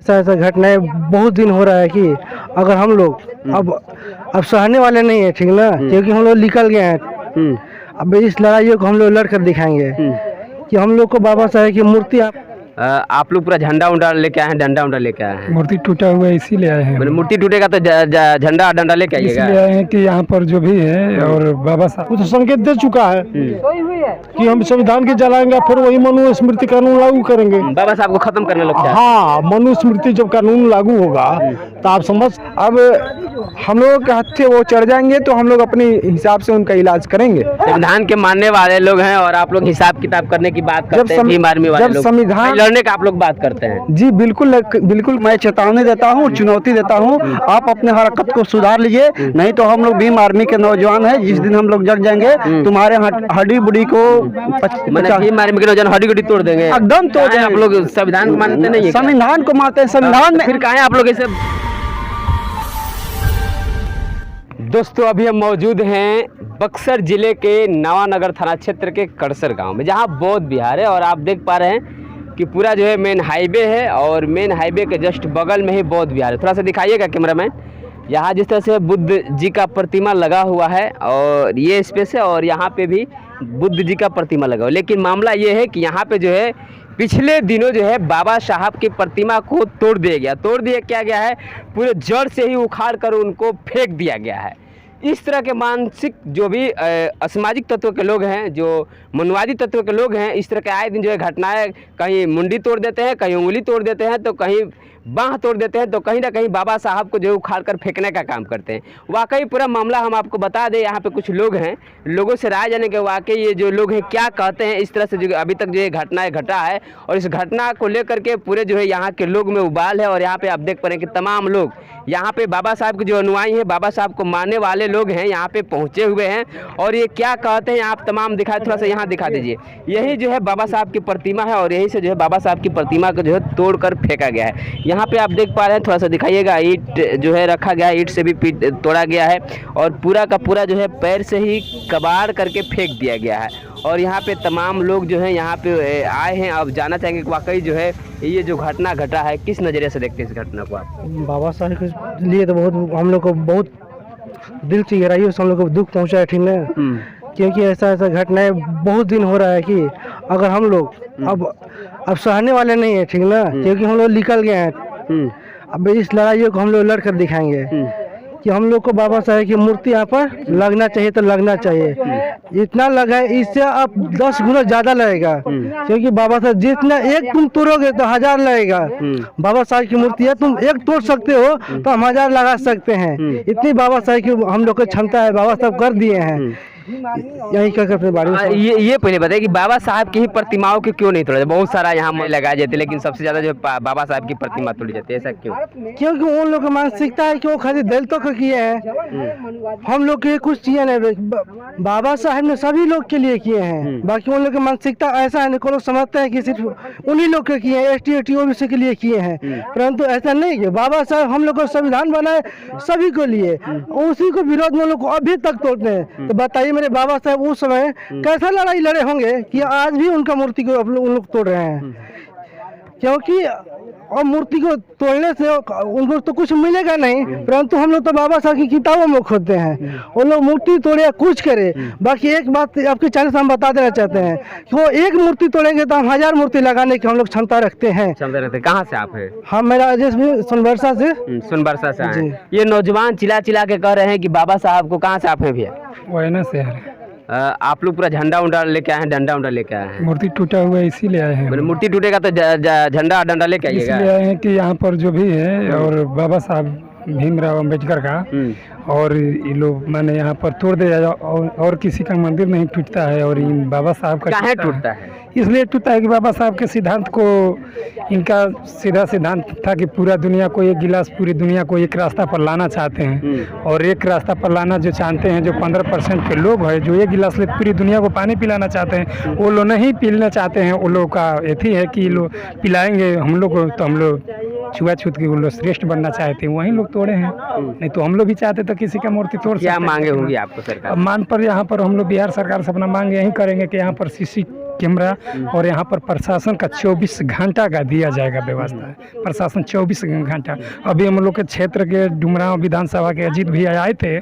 ऐसा ऐसा घटनाएं बहुत दिन हो रहा है कि अगर हम लोग अब सहने वाले नहीं है, ठीक ना, क्योंकि हम लोग निकल गए हैं। अब इस लड़ाइयों को हम लोग लड़ कर दिखाएंगे कि हम लोग को बाबा साहेब की मूर्ति आप लोग पूरा झंडा उंडा लेके आए हैं, डंडा उंडा लेके आए हैं? मूर्ति टूटा हुआ है इसीलिए आए हैं। मैंने मूर्ति टूटेगा तो झंडा डंडा लेके आइएगा। इसलिए आए हैं कि यहाँ पर जो भी है और बाबा साहब तो संकेत दे चुका है कि हम संविधान के जलाएंगे, फिर वही मनु स्मृति कानून लागू करेंगे। बाबा साहब को खत्म करने लोग चाहते हैं। हाँ, मनु स्मृति जब कानून लागू होगा तो आप समझ, अब हम लोग के हत्थे वो चढ़ जाएंगे तो हम लोग अपने हिसाब से उनका इलाज करेंगे। संविधान के मानने वाले लोग हैं और आप लोग हिसाब किताब करने की बात करते हैं। भीम आर्मी वाले लोग संविधान लड़ने का आप लोग बात करते हैं। जी बिल्कुल बिल्कुल, मैं चेतावनी देता हूँ, चुनौती देता हूँ, आप अपने हरकत को सुधार लीजिए, नहीं तो हम लोग भीम आर्मी के नौजवान हैं, जिस दिन हम लोग जग जाएंगे तुम्हारे हड्डी बुड़ी को भीम आर्मी के नौजवान हड्डी गुड्डी तोड़ देंगे, एकदम तोड़ देंगे। आप लोग संविधान को मानते नहीं है? संविधान को मानते हैं, संविधान में फिर कहाँ हैं आप लोग ऐसे? दोस्तों अभी हम मौजूद हैं बक्सर जिले के नवानगर थाना क्षेत्र के कड़सर गांव में, जहां बौद्ध विहार है और आप देख पा रहे हैं कि पूरा जो है मेन हाईवे है और मेन हाईवे के जस्ट बगल में ही बौद्ध विहार है। थोड़ा सा दिखाइएगा कैमरामैन। यहाँ जिस तरह से बुद्ध जी का प्रतिमा लगा हुआ है और ये स्पेस है और यहाँ पे भी बुद्ध जी का प्रतिमा लगा हुआ, लेकिन मामला ये है कि यहाँ पे जो है पिछले दिनों जो है बाबा साहब की प्रतिमा को तोड़ दिया गया है, पूरे जड़ से ही उखाड़ कर उनको फेंक दिया गया है। इस तरह के मानसिक जो भी असामाजिक तत्व के लोग हैं, जो मनवादी तत्व के लोग हैं, इस तरह के आए दिन जो है घटनाएं, कहीं मुंडी तोड़ देते हैं, कहीं उंगली तोड़ देते हैं, तो कहीं बाँह तोड़ देते हैं, तो कहीं ना कहीं बाबा साहब को जो है उखाड़ कर फेंकने का काम करते हैं। वाकई पूरा मामला हम आपको बता दें, यहाँ पे कुछ लोग हैं, लोगों से राय जाने के वाकई ये जो लोग हैं क्या कहते हैं इस तरह से जो अभी तक जो ये घटनाएं घटा है, और इस घटना को लेकर के पूरे जो है यहाँ के लोग में उबाल है। और यहाँ पे आप देख पा रहे हैं कि तमाम लोग यहाँ पे बाबा साहब के जो अनुयायी हैं, बाबा साहब को मानने वाले लोग हैं, यहाँ पे पहुँचे हुए हैं और ये क्या कहते हैं आप तमाम दिखाए, थोड़ा सा यहाँ दिखा दीजिए। यही जो है बाबा साहब की प्रतिमा है और यही से जो है बाबा साहब की प्रतिमा को जो है तोड़ कर फेंका गया है। यहाँ पे आप देख पा रहे हैं, थोड़ा सा दिखाइएगा, ईंट जो है रखा गया है, ईंट से भी तोड़ा गया है और पूरा का पूरा जो है पैर से ही कबाड़ करके फेंक दिया गया है। और यहाँ पे तमाम लोग जो है यहाँ पे आए हैं। अब जानना चाहेंगे कि वाकई जो है ये जो घटना घटा है किस नज़रिए से देखते हैं इस घटना को आप? बाबा साहब के लिए तो बहुत हम लोग को बहुत दिल से गहराइयों से हम लोग को दुख पहुँचा है, ठीक है, क्योंकि ऐसा ऐसा घटनाएं बहुत दिन हो रहा है कि अगर हम लोग अब सहने वाले नहीं है, ठीक ना, क्योंकि हम लोग निकल गए हैं। अब इस लड़ाइयों को हम लोग लड़ कर दिखाएंगे कि हम लोग को बाबा साहेब की मूर्ति यहाँ पर लगना चाहिए तो लगना चाहिए। इतना लगा है, इससे अब 10 गुना ज्यादा लगेगा, क्योंकि बाबा साहब जितना एक तुम तोड़ोगे तो 1000 लगेगा। बाबा साहब की मूर्ति है, तुम एक तोड़ सकते हो तो हम 1000 लगा सकते हैं। इतनी बाबा साहब की हम लोग को क्षमता है, बाबा साहब कर दिए हैं। यही कर अपने बारे में ये पहले बताइए कि बाबा साहब की ही प्रतिमाओं की क्यों नहीं तोड़ा? बहुत सारा यहाँ लगाए जाते, लेकिन सबसे ज्यादा जो बाबा साहब की प्रतिमा तोड़ी जाती है, ऐसा क्यों? क्योंकि उन लोग की मानसिकता है कि वो खाली दलितों को किए हैं, हम लोग के कुछ किए नहीं। बाबा साहब ने सभी लोग के लिए किए हैं, बाकी उन लोग की मानसिकता ऐसा है, को लोग समझते हैं कि सिर्फ उन्हीं लोग के किए हैं, ST OBC के लिए किए हैं, परंतु ऐसा नहीं है। बाबा साहब हम लोग को संविधान बनाए सभी को लिए, उसी को विरोध में लोग अभी तक तोड़ते हैं। तो बताइए मेरे बाबा साहब उस समय कैसा लड़ाई लड़े होंगे कि आज भी उनका मूर्ति को उन लोग तोड़ रहे हैं, क्योंकि और मूर्ति को तोड़ने से उनको तो कुछ मिलेगा नहीं, परंतु हम लोग तो बाबा साहब की किताबों में खोदते हैं। वो लोग मूर्ति तोड़े या कुछ करे। बाकी एक बात आपके चैनल से हम बता देना चाहते हैं कि वो एक मूर्ति तोड़ेंगे तो हम 1000 मूर्ति लगाने की हम लोग क्षमता रखते हैं। कहाँ से आप हैं? हम मेरा भी सोनबरसा से आए। ये नौजवान चिल्ला चिल्ला के कह रहे हैं कि बाबा साहब को, कहाँ से आप हैं भैया? वैना से है। आप लोग पूरा झंडा उंडा लेके आए हैं, डंडा उंडा लेके आए हैं? मूर्ति टूटा हुआ है इसीलिए आए हैं। मूर्ति टूटेगा तो झंडा डंडा लेके आइएगा। इसलिए आए हैं कि यहाँ पर जो भी है और बाबा साहब भीमराव अम्बेडकर का और ये लोग मैंने यहाँ पर तोड़ दिया और किसी का मंदिर नहीं टूटता है और इन बाबा साहब का काहे टूटता है? इसलिए टूटता है कि बाबा साहब के सिद्धांत को, इनका सीधा सिद्धांत था कि पूरा दुनिया को एक गिलास, पूरी दुनिया को एक रास्ता पर लाना चाहते हैं। और एक रास्ता पर लाना जो चाहते हैं, जो 15% के लोग हैं जो एक गिलास ले पूरी दुनिया को पानी पिलाना चाहते हैं, वो लोग नहीं पीना चाहते हैं। वो लोग का यही है कि लोग पिलाएंगे हम लोग को, तो हम लोग छुआछूत के वो लोग श्रेष्ठ बनना चाहते हैं, वहीं लोग तोड़े हैं। नहीं तो हम लोग भी चाहते तो किसी का मूर्ति तोड़ सकते। क्या मांगे होंगी आपको सरकार? मान पर यहाँ पर हम लोग बिहार सरकार से अपना मांग यही करेंगे कि यहाँ पर कैमरा और यहाँ पर प्रशासन का 24 घंटा का दिया जाएगा व्यवस्था। प्रशासन 24 घंटा। अभी हम लोग के क्षेत्र के डुमरांव विधानसभा के अजीत भैया आए थे,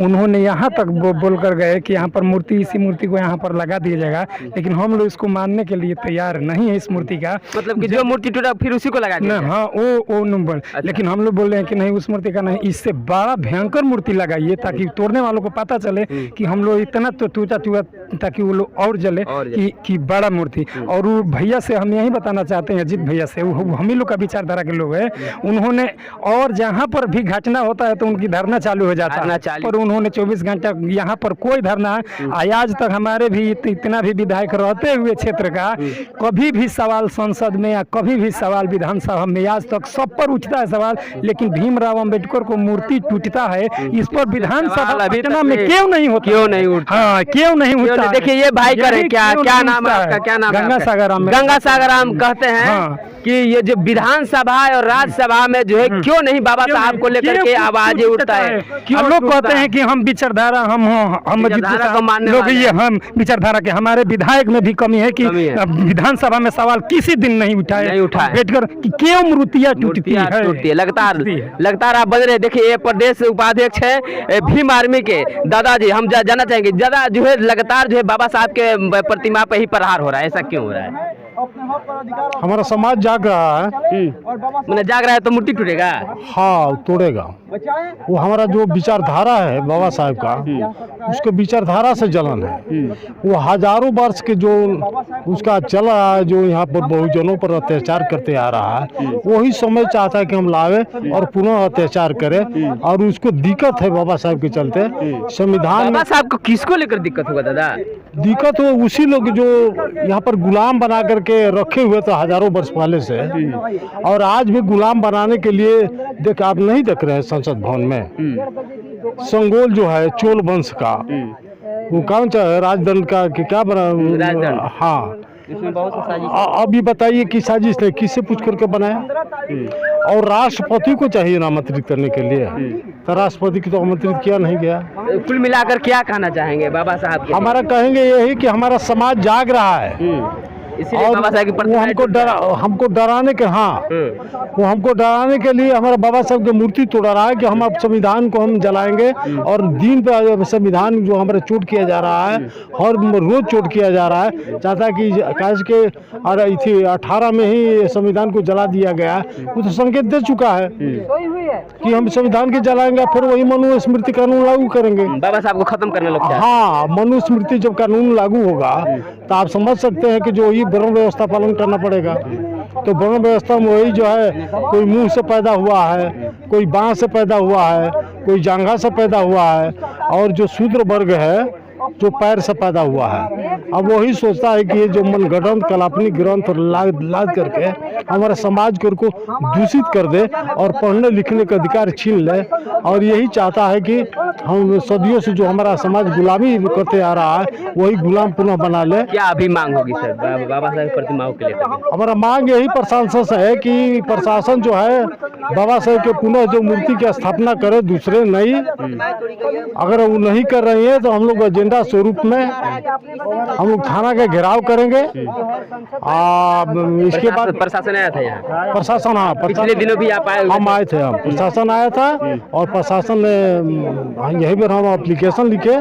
उन्होंने यहाँ तक बोल कर गए कि यहाँ पर मूर्ति, इसी मूर्ति को यहाँ पर लगा दिया जाएगा, लेकिन हम लोग इसको मानने के लिए तैयार नहीं है। इस मूर्ति का मतलब कि जो मूर्ति टूटा फिर उसी को लगा दिया? हाँ, वो नंबर। लेकिन हम लोग बोल रहे हैं कि नहीं, उस मूर्ति का नहीं, इससे बड़ा भयंकर मूर्ति लगाइए ताकि तोड़ने वालों को पता चले कि हम लोग इतना तो टूटा ताकि वो लोग और जले कि बड़ा मूर्ति। और वो भैया से हम यही बताना चाहते हैं, अजीत भैया से, वो हम ही लोग का विचारधारा के लोग हैं, उन्होंने और जहाँ पर भी घटना होता है तो उनकी धरना चालू हो जाता है, पर उन्होंने 24 घंटा यहाँ पर कोई धरना, आज तक हमारे भी इतना भी विधायक रहते हुए क्षेत्र का कभी भी सवाल संसद में या कभी भी सवाल विधानसभा में आज तक सब पर उठता है सवाल, लेकिन भीमराव अंबेडकर को मूर्ति टूटता है, इस पर विधानसभा पटना में क्यों नहीं होता? क्यों नहीं उठता? हाँ, क्यों नहीं उठता? देखिए ये भाई करे क्या नाम है आपका? क्या नाम है? गंगा सागर राम। गंगा सागर राम कहते हैं कि ये जो विधानसभा और राज्यसभा में जो है क्यों नहीं बाबा साहब को लेकर के आवाज उठता है? हम लोग कहते हैं कि हम विचारधारा, हम लोग ये हम विचारधारा के, हमारे विधायक में भी कमी है कि विधानसभा में सवाल किसी दिन नहीं उठाए बैठकर कि क्यों मूर्तियां टूटती है। लगातार आप बन रहे। देखिए ये प्रदेश उपाध्यक्ष है भीम आर्मी के दादाजी, हम जानना चाहेंगे दादा जो है लगातार जो है बाबा साहब के प्रतिमा पे ही प्रहार हो रहा है, ऐसा क्यों हो रहा है? हमारा समाज जाग रहा है। मैंने जाग रहा है तो मूर्ति टूटेगा? हाँ, तोड़ेगा। वो हमारा जो विचारधारा है बाबा साहब का, उसके विचारधारा से जलन है। वो हजारों वर्ष के जो उसका चल रहा है, जो यहाँ पर बहुजनों पर अत्याचार करते आ रहा है, वही समय चाहता है कि हम लावे और पुनः अत्याचार करें। और उसको दिक्कत है बाबा साहब के चलते संविधान। बाबा साहब को किसको लेकर दिक्कत होगा दादा? दिक्कत हो उसी लोग जो यहाँ पर गुलाम बना करके रखे हुए थे हजारों वर्ष पहले से, और आज भी गुलाम बनाने के लिए आप नहीं देख रहे हैं संसद भवन में संगोल जो है चोल वंश का, वो कौन सा राजदंड का कि क्या बना? हाँ, इसमें बहुत सा साजिश। अभी बताइए कि साजिश ने किससे पूछ करके बनाया? और राष्ट्रपति को चाहिए ना आमंत्रित करने के लिए, तो राष्ट्रपति की तो आमंत्रित किया नहीं गया। कुल मिलाकर क्या कहना चाहेंगे बाबा साहब? हमारा कहेंगे यही कि हमारा समाज जाग रहा है, और बाबा साहब की हमको डराने के, हाँ, वो हमको डराने के लिए हमारा बाबा साहब की मूर्ति तोड़ा रहा है कि हम अब संविधान को हम जलाएंगे। और दिन पे संविधान जो हमारा चोट किया जा रहा है, हर रोज चोट किया जा रहा है। चाहता कि काश के 18 में ही संविधान को जला दिया गया, वो तो संकेत दे चुका है कि हम संविधान के जलाएंगे, फिर वही मनुस्मृति कानून लागू करेंगे। बाबा साहब को खत्म करने लगता है। हाँ, मनुस्मृति जब कानून लागू होगा तो आप समझ सकते हैं कि जो ये वर्ण व्यवस्था पालन करना पड़ेगा। तो वर्ण व्यवस्था में वही जो है, कोई मुंह से पैदा हुआ है, कोई बांस से पैदा हुआ है, कोई जांघा से पैदा हुआ है, और जो शूद्र वर्ग है जो पैर से पैदा हुआ है। अब वही सोचता है कि ये जो मनगढ़ंत काल्पनिक ग्रंथ लाद करके हमारे समाज को दूषित कर दे और पढ़ने लिखने का अधिकार छीन ले, और यही चाहता है कि हम सदियों से जो हमारा समाज गुलामी करते आ रहा है वही गुलाम पुनः बना ले। क्या अभी मांग होगी सर बाबा साहब प्रतिमाओं के लिए? हमारा मांग यही प्रशासन से है कि प्रशासन जो है बाबा साहब के पुनः जो मूर्ति की स्थापना करे, दूसरे नहीं। अगर वो नहीं कर रही है तो हम लोग एजेंडा स्वरूप में हम लोग थाना का घेराव करेंगे। इसके बाद प्रशासन आया था यहाँ? प्रशासन, हाँ, पिछले दिनों भी आप आए? हम आए थे, हम प्रशासन आया था, और प्रशासन ने यही पर हम एप्लीकेशन लिखे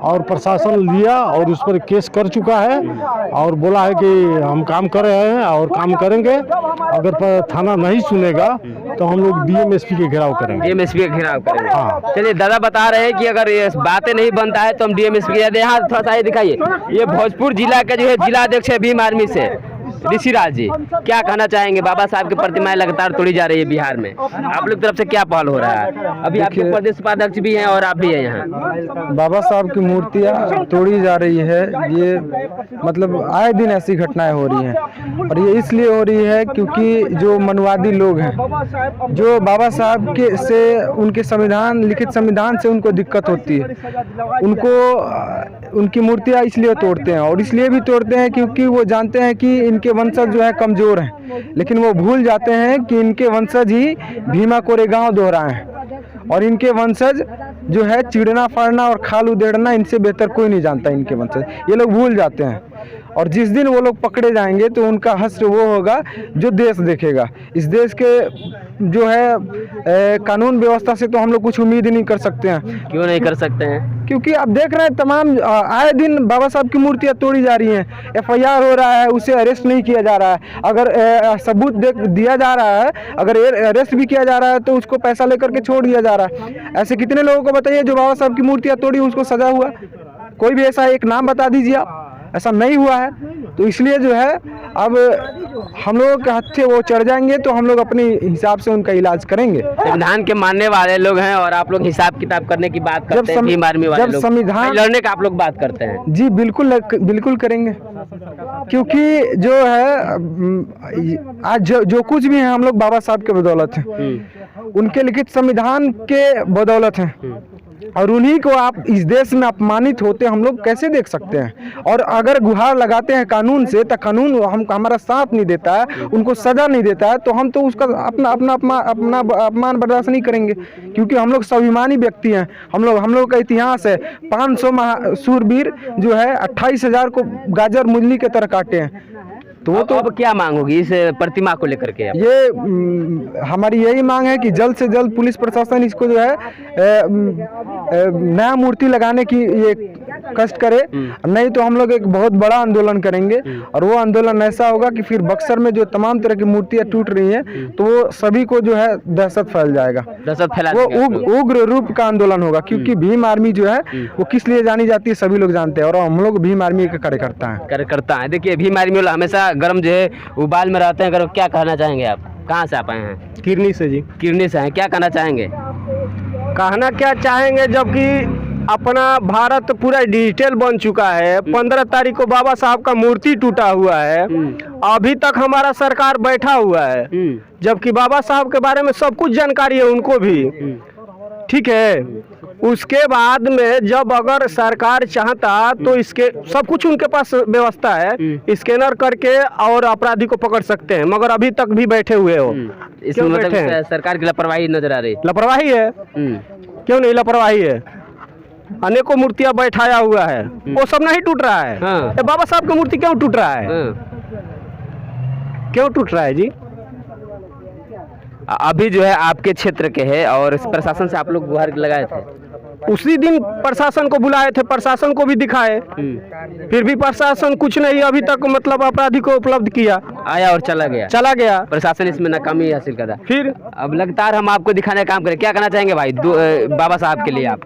और प्रशासन लिया और उस पर केस कर चुका है, और बोला है कि हम काम कर रहे हैं और काम करेंगे। अगर थाना नहीं सुनेगा तो हम लोग डीएमएसपी के घेराव करेंगे। डीएमएसपी के घेराव करेंगे? हाँ। चलिए, दादा बता रहे हैं कि अगर ये बातें नहीं बनता है तो हम डीएमएसपी यहाँ थोड़ा सा दिखाइए। ये भोजपुर जिला के जो है जिलाध्यक्ष है भीम आर्मी से ऋषिराज जी, क्या कहना चाहेंगे? बाबा साहब की प्रतिमाएं लगातार तोड़ी जा रही है बिहार में, आप लोग तरफ से क्या पहल हो रहा है? अभी आपके प्रदेश उपाध्यक्ष भी हैं और आप भी हैं यहाँ। बाबा साहब की मूर्तियाँ तोड़ी जा रही है, ये मतलब आए दिन ऐसी घटनाएं हो रही हैं, और ये इसलिए हो रही है क्योंकि जो मनुवादी लोग हैं, जो बाबा साहब के से उनके संविधान, लिखित संविधान से उनको दिक्कत होती है, उनकी मूर्तियाँ इसलिए तोड़ते हैं। और इसलिए भी तोड़ते हैं क्योंकि वो जानते हैं कि इनके वंशज जो है कमज़ोर हैं, लेकिन वो भूल जाते हैं कि इनके वंशज ही भीमा कोरेगांव दोहराए हैं, और इनके वंशज जो है चिड़ना फाड़ना और खाल उधेड़ना, इनसे बेहतर कोई नहीं जानता इनके वंशज, ये लोग भूल जाते हैं। और जिस दिन वो लोग पकड़े जाएंगे तो उनका हश्र वो होगा जो देश देखेगा। इस देश के जो है कानून व्यवस्था से तो हम लोग कुछ उम्मीद ही नहीं कर सकते हैं। क्यों नहीं कर सकते हैं? क्योंकि आप देख रहे हैं तमाम आए दिन बाबा साहब की मूर्तियां तोड़ी जा रही हैं, FIR हो रहा है, उसे अरेस्ट नहीं किया जा रहा है। अगर सबूत दिया जा रहा है, अगर अरेस्ट भी किया जा रहा है तो उसको पैसा लेकर के छोड़ दिया जा रहा है। ऐसे कितने लोगों को बताइए जो बाबा साहब की मूर्तियां तोड़ी उसको सजा हुआ? कोई भी ऐसा एक नाम बता दीजिए आप। ऐसा नहीं हुआ है। तो इसलिए जो है अब हम लोगों के हत्थे वो चढ़ जाएंगे तो हम लोग अपने हिसाब से उनका इलाज करेंगे। संविधान के मानने वाले लोग हैं और आप लोग हिसाब किताब करने की बात करते हैं, भीम आर्मी वाले लोग संविधान लड़ने का आप लोग बात करते हैं। जी बिल्कुल करेंगे, क्योंकि जो है आज जो कुछ भी है हम लोग बाबा साहब के बदौलत हैं, उनके लिखित संविधान के बदौलत हैं। और उन्हीं को आप इस देश में अपमानित होते हम लोग कैसे देख सकते हैं? और अगर गुहार लगाते हैं कानून से तो कानून हमारा साथ नहीं देता है, उनको सजा नहीं देता है, तो हम तो उसका अपना अपमान बर्दाश्त नहीं करेंगे। क्योंकि हम लोग स्वाभिमानी व्यक्ति हैं। हम लोग का इतिहास है, 500 शूरवीर जो है 28,000 को गाजर मुजली के तरह काटे हैं। तो वो तो अब क्या मांग होगी इस प्रतिमा को लेकर के? ये हमारी यही मांग है कि जल्द से जल्द पुलिस प्रशासन इसको जो है नया मूर्ति लगाने की ये कष्ट करे, नहीं तो हम लोग एक बहुत बड़ा आंदोलन करेंगे। और वो आंदोलन ऐसा होगा कि फिर बक्सर में जो तमाम तरह की मूर्तियां टूट रही हैं तो वो सभी को जो है दहशत फैल जाएगा, दहशत फैला वो उग्र रूप का आंदोलन होगा। क्योंकि भीम आर्मी जो है वो किस लिए जानी जाती है सभी लोग जानते हैं, और हम लोग भीम आर्मी के कार्यकर्ता हैं। देखिए भीम आर्मी वाला हमेशा गर्म जो है उबाल में रहते हैं। अगर क्या कहना चाहेंगे आप? कहाँ से आप आए हैं? किरनी से जी। किरनी से हैं। क्या कहना चाहेंगे? कहना क्या चाहेंगे, जबकि अपना भारत पूरा डिजिटल बन चुका है। 15 तारीख को बाबा साहब का मूर्ति टूटा हुआ है, अभी तक हमारा सरकार बैठा हुआ है, जबकि बाबा साहब के बारे में सब कुछ जानकारी है उनको भी, ठीक है। उसके बाद में जब अगर सरकार चाहता तो इसके सब कुछ उनके पास व्यवस्था है, स्कैनर करके और अपराधी को पकड़ सकते हैं, मगर अभी तक भी बैठे हुए हो। इसमें मतलब सरकार की लापरवाही नजर आ रही? लापरवाही है, क्यों नहीं लापरवाही है? अनेकों मूर्तियां बैठाया हुआ है, वो सब नहीं टूट रहा है। हाँ। बाबा साहब की मूर्ति क्यों टूट रहा है? क्यों टूट रहा है जी? अभी जो है आपके क्षेत्र के है और प्रशासन से आप लोग गुहार लगाए थे? उसी दिन प्रशासन को बुलाए थे, प्रशासन को भी दिखाए, फिर भी प्रशासन कुछ नहीं अभी तक मतलब अपराधी को उपलब्ध किया। आया और चला गया। प्रशासन इसमें नाकामी हासिल कर रहा है। फिर अब लगातार हम आपको दिखाने का काम करें। क्या कहना चाहेंगे भाई बाबा साहब के लिए आप?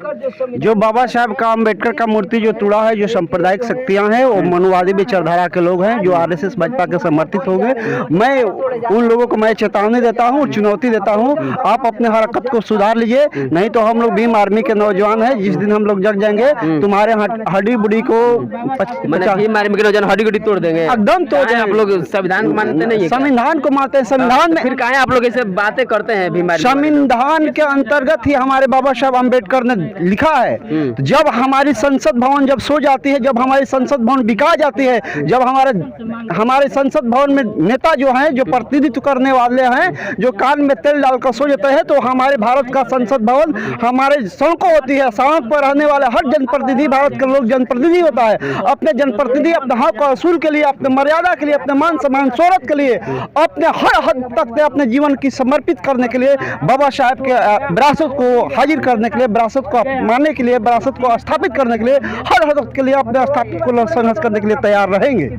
जो बाबा साहब का अम्बेडकर का मूर्ति जो टूटा है, जो सांप्रदायिक शक्तियां हैं, वो मनुवादी विचारधारा के लोग हैं, जो RSS भाजपा के समर्थित हो गए। मैं उन लोगों को मैं चेतावनी देता हूँ, चुनौती देता हूँ, आप अपने हरकत को सुधार लीजिए, नहीं तो हम लोग भीम आर्मी के नौजवान है, जिस दिन हम लोग जग जाएंगे तुम्हारे हड्डी बुड़ी को भीम आर्मी के नौजवान हड्डी गुड्डी तोड़ देंगे, एकदम तोड़ देंगे। आप लोग संविधान को मानते नहीं है? संविधान को मानते हैं। संविधान में फिर काहे आप लोग ऐसे बातें करते हैं? भीम आर्मी संविधान के अंतर्गत ही हमारे बाबा साहब अम्बेडकर ने लिखा है। जब हमारी संसद भवन जब सो जाती है, जब हमारी संसद भवन बिका जाती है, जब हमारे संसद भवन में नेता जो हैं, जो प्रतिनिधित्व करने वाले हैं, जो कान में तेल डालकर सो जाते हैं, तो हमारे भारत का संसद भवन हमारे सड़कों होती है, सड़क पर रहने वाले हर जनप्रतिनिधि, भारत का लोग जनप्रतिनिधि होता है। अपने जनप्रतिनिधि अपने हक और असूल के लिए, अपने मर्यादा के लिए, अपने मान सम्मान शोहरत के लिए, अपने हर हद तक अपने जीवन की समर्पित करने के लिए, बाबा साहब के विरासत को हाजिर करने के लिए, विरासत को मानने के लिए, विरासत को स्थापित करने के लिए, हर हद के लिए अपने स्थापित को संघर्ष करने के लिए तैयार रहेंगे।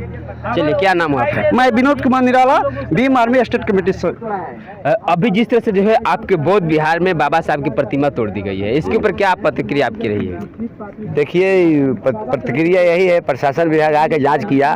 चलिए, क्या नाम है आपका? मैं Vinod Kumar Nirala, Bhim army state committee से। अभी जिस तरह से जो है आपके बौद्ध बिहार में बाबा साहब की प्रतिमा तोड़ दी गई है, इसके ऊपर क्या प्रतिक्रिया आपकी रही है? देखिए, प्रतिक्रिया यही है, प्रशासन विभाग आके जांच किया,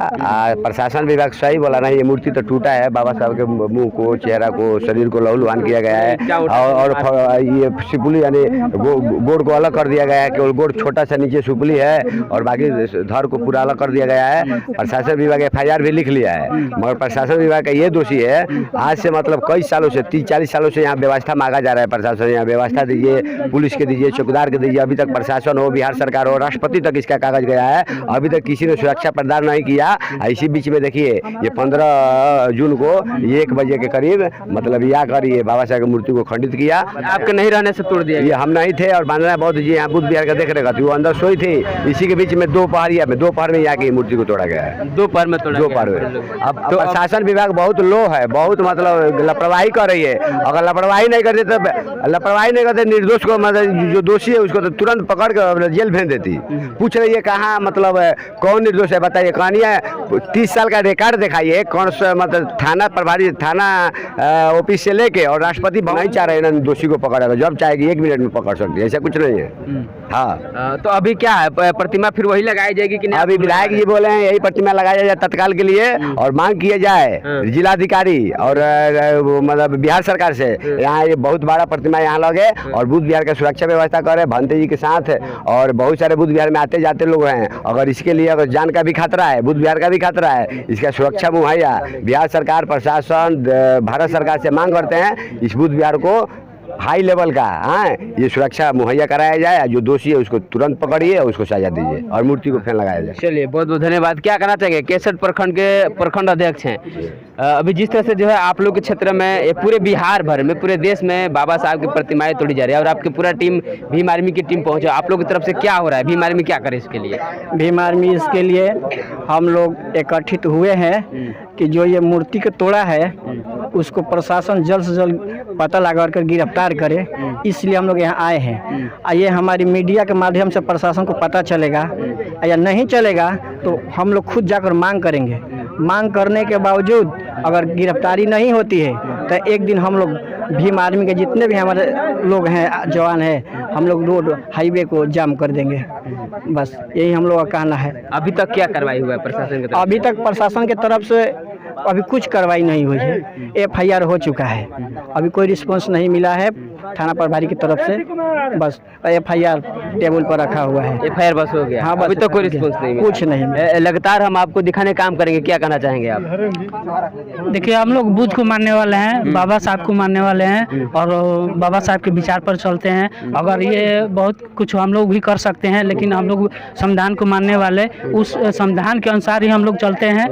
प्रशासन विभाग सही बोला नहीं, ये मूर्ति तो टूटा है, बाबा साहब के मुंह को, चेहरा को, शरीर को लहूलुहान किया गया है, और ये सुपुली यानी गोड़ को अलग कर दिया गया है, केवल गोड़ छोटा सा नीचे सुपुली है और बाकी धड़ को पूरा अलग कर दिया गया है। प्रशासन विभाग FIR भी लिख लिया है, मगर प्रशासन विभाग का ये दोषी है, आज से मतलब कई सालों से 30-40 सालों से यहाँ व्यवस्था मांगा जा रहा है। प्रशासन यहाँ व्यवस्था दीजिए, पुलिस के दीजिए, चौकीदार के दीजिए, अभी तक प्रशासन हो, बिहार सरकार हो, राष्ट्रपति तक इसका कागज गया है, अभी तक किसी ने सुरक्षा प्रदान नहीं किया। इसी बीच में देखिए, ये 15 जून को 1 बजे के करीब मतलब यहाँ कर ये बाबा साहब की मूर्ति को खंडित किया। आपके नहीं रहने से तोड़ दिया ये हम नहीं थे और बांधना बहुत जी यहाँ बुद्ध विहार का देख रहे थे, वो अंदर सोई थी। इसी के बीच में दोपहर में यहाँ की मूर्ति को तोड़ा गया है। दोपहर में तोड़ा दोपहर में। अब तो प्रशासन विभाग बहुत लो है, बहुत मतलब लापरवाही कर रही है। अगर लापरवाही नहीं करते निर्दोष को मतलब जो दोषी है उसको तो तुरंत पकड़ कर जेल भेज देती। पूछ रही है कहाँ मतलब कौन निर्दोष है बताइए। कहानी है 30 साल का रिकॉर्ड दिखाइए कौन सा मतलब थाना प्रभारी थाना ऑफिस से लेके और राष्ट्रपति नहीं चाह रहे हैं दोषी को पकड़ेगा। जब चाहेगी 1 मिनट में पकड़ सकती है, ऐसा कुछ नहीं है। हाँ तो अभी क्या है, प्रतिमा फिर वही लगाई जाएगी कि नहीं? अभी विधायक जी बोले हैं यही प्रतिमा लगाया जाए तत्काल के लिए और मांग किया जाए जिलाधिकारी और मतलब बिहार सरकार से यहाँ ये बहुत बड़ा प्रतिमा यहाँ लगे और बुद्ध विहार का सुरक्षा व्यवस्था करे भंते जी के साथ। और बहुत सारे बुद्ध विहार में आते जाते लोग हैं, अगर इसके लिए अगर जान का भी खतरा है, बुद्ध विहार का भी खतरा है, इसका सुरक्षा मुहैया बिहार सरकार प्रशासन भारत सरकार से मांग करते हैं इस बुद्ध विहार को हाई लेवल का ये सुरक्षा मुहैया कराया जाए। जो दोषी है उसको तुरंत पकड़िए और उसको सजा दीजिए और मूर्ति को फिर लगाया जाए। चलिए बहुत बहुत धन्यवाद। क्या कहना चाहेंगे, केसर प्रखंड के प्रखंड अध्यक्ष हैं। अभी जिस तरह से जो है आप लोग के क्षेत्र में ये पूरे बिहार भर में पूरे देश में बाबा साहब की प्रतिमाएं तोड़ी जा रही है और आपकी पूरा टीम भीम आर्मी की टीम पहुंचे, आप लोग की तरफ से क्या हो रहा है? भीम आर्मी क्या करे इसके लिए? भीम आर्मी इसके लिए हम लोग एकत्रित हुए हैं कि जो ये मूर्ति को तोड़ा है उसको प्रशासन जल्द से जल्द पता लगा कर गिरफ्तार करे, इसलिए हम लोग यहाँ आए हैं। ये हमारी मीडिया के माध्यम से प्रशासन को पता चलेगा या नहीं चलेगा तो हम लोग खुद जाकर मांग करेंगे। मांग करने के बावजूद अगर गिरफ्तारी नहीं होती है तो एक दिन हम लोग भीम आर्मी के जितने भी हमारे लोग हैं जवान हैं हम लोग रोड हाईवे को जाम कर देंगे। बस यही हम लोग का कहना है। अभी तक क्या कार्रवाई हुआ है प्रशासन की तरफ? अभी तक प्रशासन की तरफ से अभी कुछ कार्रवाई नहीं हुई है। FIR हो चुका है, अभी कोई रिस्पांस नहीं मिला है थाना प्रभारी की तरफ से। बस FIR टेबल पर रखा हुआ है। FIR बस हो गया? हाँ, अभी तक कोई रिस्पांस नहीं मिला? कुछ नहीं मिला। लगातार हम आपको दिखाने काम करेंगे, क्या कहना चाहेंगे आप? देखिए हम लोग बुद्ध को मानने वाले हैं, बाबा साहब को मानने वाले हैं और बाबा साहब के विचार पर चलते हैं। अगर ये बहुत कुछ हम लोग भी कर सकते हैं लेकिन हम लोग संविधान को मानने वाले उस संविधान के अनुसार ही हम लोग चलते हैं।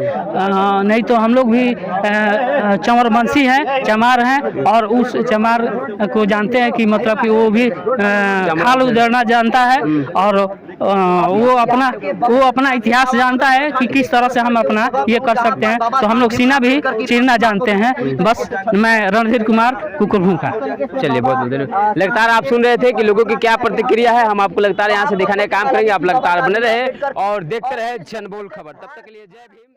नहीं तो हम लोग भी चमरवंशी हैं, चमार हैं और उस चमार को जानते हैं कि मतलब कि वो भी खाल उधेड़ना जानता है और वो अपना इतिहास जानता है कि किस तरह से हम अपना ये कर सकते हैं। तो हम लोग सीना भी चीरना जानते हैं। बस मैं रणधीर कुमार कुकुरभूखा। चलिए बहुत बहुत धन्यवाद। लगातार आप सुन रहे थे कि लोगों की क्या प्रतिक्रिया है, हम आपको लगातार यहाँ से दिखाने का काम करेंगे। आप लगातार बने रहे और देखते रहे जनबोल खबर। तब तक के लिए जय भीम।